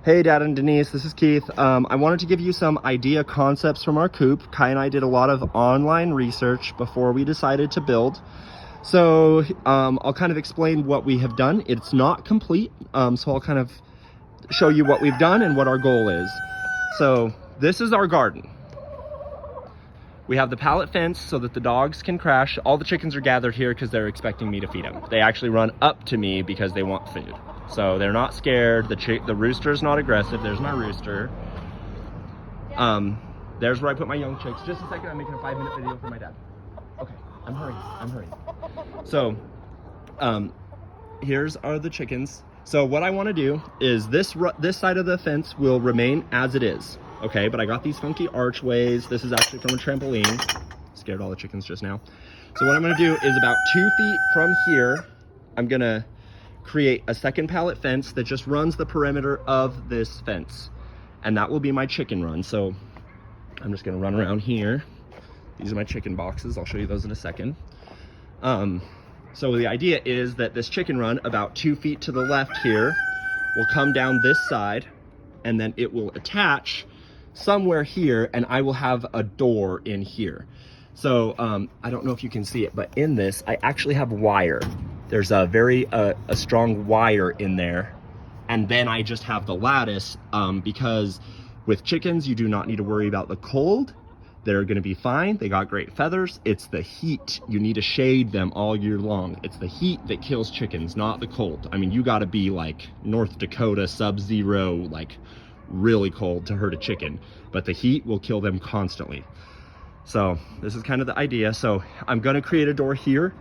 Hey Dad and Denise, this is Keith. I wanted to give you some idea concepts from our coop. Kai and I did a lot of online research before we decided to build. So I'll kind of explain what we have done. It's not complete, so I'll kind of show you what we've done and what our goal is. So this is our garden. We have the pallet fence so that the dogs can crash. All the chickens are gathered here because they're expecting me to feed them. They actually run up to me because they want food. So they're not scared. The rooster's not aggressive. There's my rooster. There's where I put my young chicks. Just a second, I'm making a 5-minute video for my dad. Okay, I'm hurrying. So, here's are the chickens. So what I want to do is this side of the fence will remain as it is. Okay, but I got these funky archways. This is actually from a trampoline. Scared all the chickens just now. So what I'm gonna do is about 2 feet from here, I'm gonna create a second pallet fence that just runs the perimeter of this fence. And that will be my chicken run. So I'm just gonna run around here. These are my chicken boxes. I'll show you those in a second. So the idea is that this chicken run about 2 feet to the left here will come down this side, and then it will attach somewhere here, and I will have a door in here. So I don't know if you can see it, but in this, I actually have wire. There's a very strong wire in there. And then I just have the lattice because with chickens, you do not need to worry about the cold. They're gonna be fine. They got great feathers. It's the heat. You need to shade them all year long. It's the heat that kills chickens, not the cold. I mean, you gotta be like North Dakota sub-zero, like really cold to hurt a chicken, but the heat will kill them constantly. So this is kind of the idea. So I'm gonna create a door here,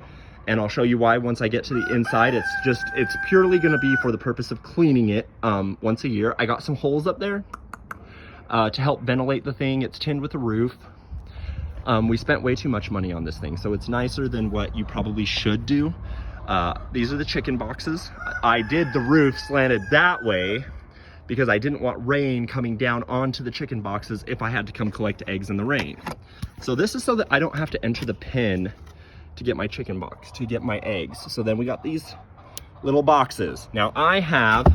and I'll show you why once I get to the inside. It's purely gonna be for the purpose of cleaning it once a year. I got some holes up there to help ventilate the thing. It's tinned with a roof. We spent way too much money on this thing, so it's nicer than what you probably should do. These are the chicken boxes. I did the roof slanted that way because I didn't want rain coming down onto the chicken boxes if I had to come collect eggs in the rain. So this is so that I don't have to enter the pen to get my chicken box, to get my eggs. So then we got these little boxes. Now I have,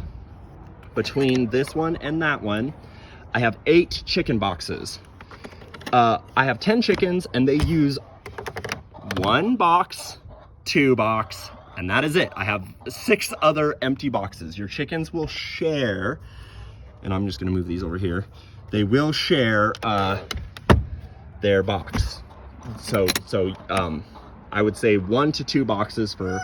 between this one and that one, I have 8 chicken boxes. I have 10 chickens, and they use 1 box, 2 box, and that is it. I have 6 other empty boxes. Your chickens will share, and I'm just gonna move these over here. They will share their box. So I would say 1 to 2 boxes for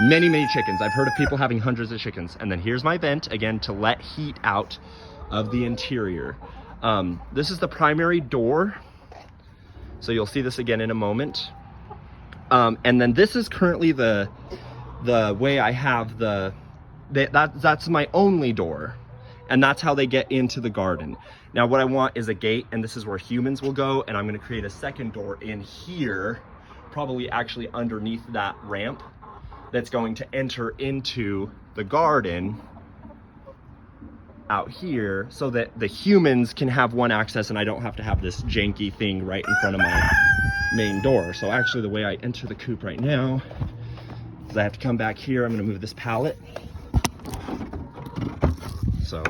many, many chickens. I've heard of people having hundreds of chickens. And then here's my vent, again, to let heat out of the interior. This is the primary door. So you'll see this again in a moment. And then this is currently the way I have that's my only door. And that's how they get into the garden. Now what I want is a gate, and this is where humans will go, and I'm gonna create a second door in here, probably actually underneath that ramp that's going to enter into the garden out here so that the humans can have one access and I don't have to have this janky thing right in front of my main door. So actually the way I enter the coop right now is I have to come back here. I'm gonna move this pallet. So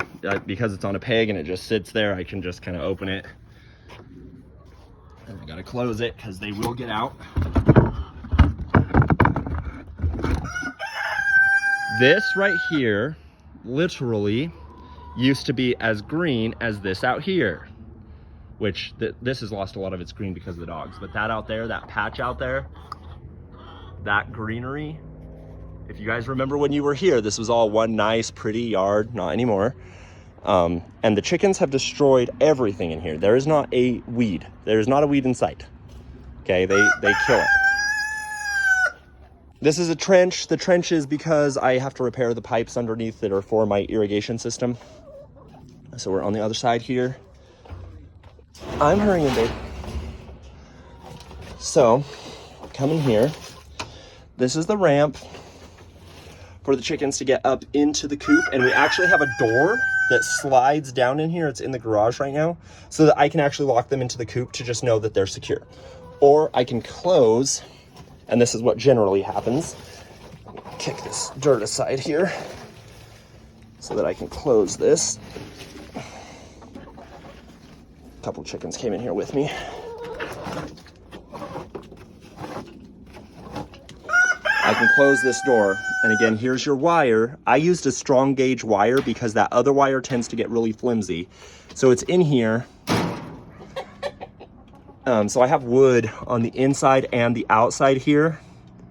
because it's on a peg and it just sits there, I can just kind of open it. And I gotta close it because they will get out. This right here literally used to be as green as this out here, which this has lost a lot of its green because of the dogs. But that out there, that patch out there, that greenery, if you guys remember when you were here, this was all one nice, pretty yard. Not anymore. And the chickens have destroyed everything in here. There is not a weed. There is not a weed in sight. Okay, they kill it. This is a trench. The trench is because I have to repair the pipes underneath that are for my irrigation system. So we're on the other side here. I'm hurrying, babe. So, come in here. This is the ramp for the chickens to get up into the coop, and we actually have a door that slides down in here. It's in the garage right now, so that I can actually lock them into the coop to just know that they're secure. Or I can close, and this is what generally happens. Kick this dirt aside here. so that I can close this. A couple chickens came in here with me. I can close this door, and again, here's your wire. I used a strong gauge wire because that other wire tends to get really flimsy. So it's in here. So I have wood on the inside and the outside here,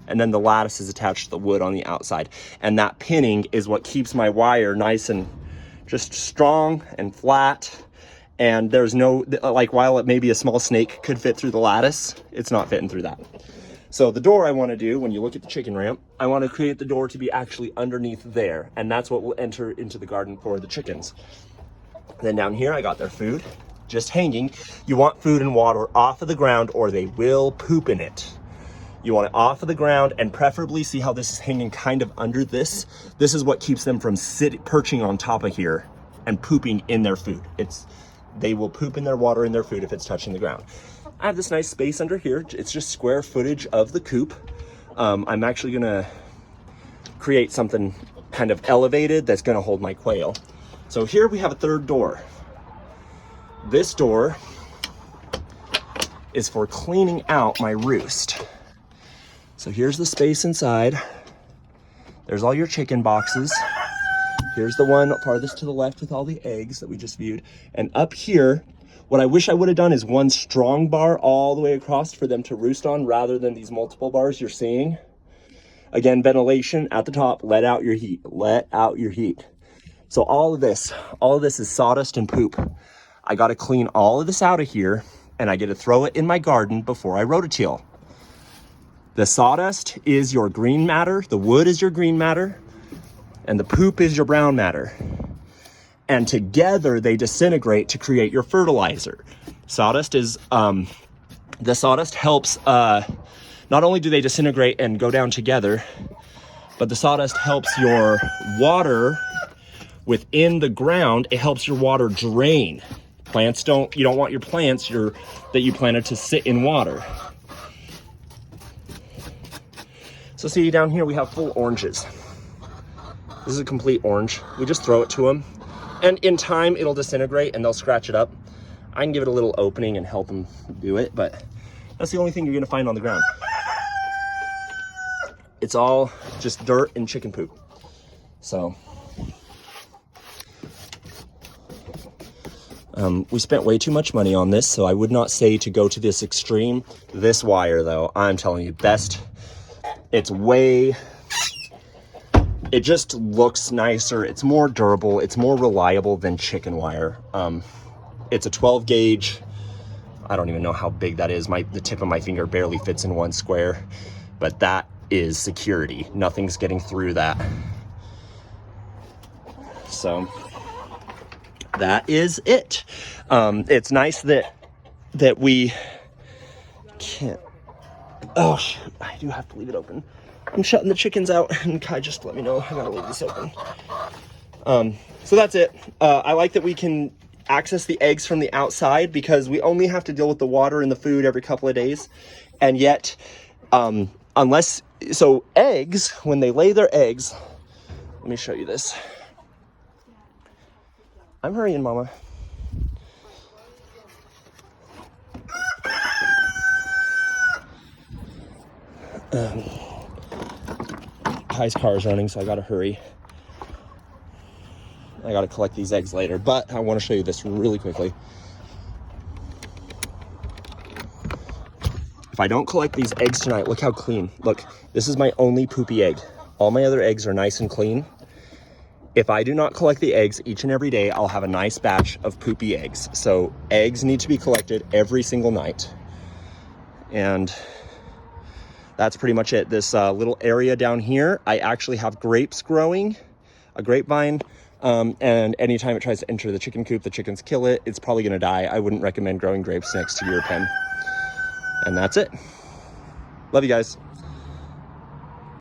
and then the lattice is attached to the wood on the outside. And that pinning is what keeps my wire nice and just strong and flat. And there's no, like, while it maybe a small snake could fit through the lattice, it's not fitting through that. So the door I want to do, when you look at the chicken ramp, I want to create the door to be actually underneath there. And that's what will enter into the garden for the chickens. Then down here, I got their food just hanging. You want food and water off of the ground or they will poop in it. You want it off of the ground, and preferably, see how this is hanging kind of under this? This is what keeps them from perching on top of here and pooping in their food. They will poop in their water and their food if it's touching the ground. I have this nice space under here. It's just square footage of the coop. I'm actually gonna create something kind of elevated that's gonna hold my quail. So here we have a third door. This door is for cleaning out my roost. So here's the space inside. There's all your chicken boxes. Here's the one farthest to the left with all the eggs that we just viewed. And up here, what I wish I would have done is one strong bar all the way across for them to roost on rather than these multiple bars you're seeing. Again, ventilation at the top, let out your heat, let out your heat. So all of this is sawdust and poop. I got to clean all of this out of here, and I get to throw it in my garden before I rototill. The sawdust is your green matter, the wood is your green matter, and the poop is your brown matter. And together they disintegrate to create your fertilizer. Sawdust is, the sawdust helps, not only do they disintegrate and go down together, but the sawdust helps your water within the ground. It helps your water drain. Plants you don't want your plants that you planted to sit in water. So see down here, we have full oranges. This is a complete orange. We just throw it to them. And in time, it'll disintegrate and they'll scratch it up. I can give it a little opening and help them do it, but that's the only thing you're gonna find on the ground. It's all just dirt and chicken poop. So, we spent way too much money on this, so I would not say to go to this extreme. This wire though, I'm telling you, it just looks nicer, it's more durable, it's more reliable than chicken wire. It's a 12 gauge. I don't even know how big that is. The tip of my finger barely fits in one square, but that is security. Nothing's getting through that. So that is it. It's nice that we can't, oh shoot, I do have to leave it open. I'm shutting the chickens out, and Kai just let me know I gotta leave this open. So that's it. I like that we can access the eggs from the outside because we only have to deal with the water and the food every couple of days. And yet, so eggs, when they lay their eggs, let me show you this. I'm hurrying, Mama. Kai's car is running, so I gotta hurry. I gotta collect these eggs later, but I want to show you this really quickly. If I don't collect these eggs tonight, look how clean. Look, this is my only poopy egg. All my other eggs are nice and clean. If I do not collect the eggs each and every day, I'll have a nice batch of poopy eggs. So eggs need to be collected every single night. And that's pretty much it. This little area down here, I actually have grapes growing, a grapevine. And anytime it tries to enter the chicken coop, the chickens kill it. It's probably gonna die. I wouldn't recommend growing grapes next to your pen. And that's it. Love you guys.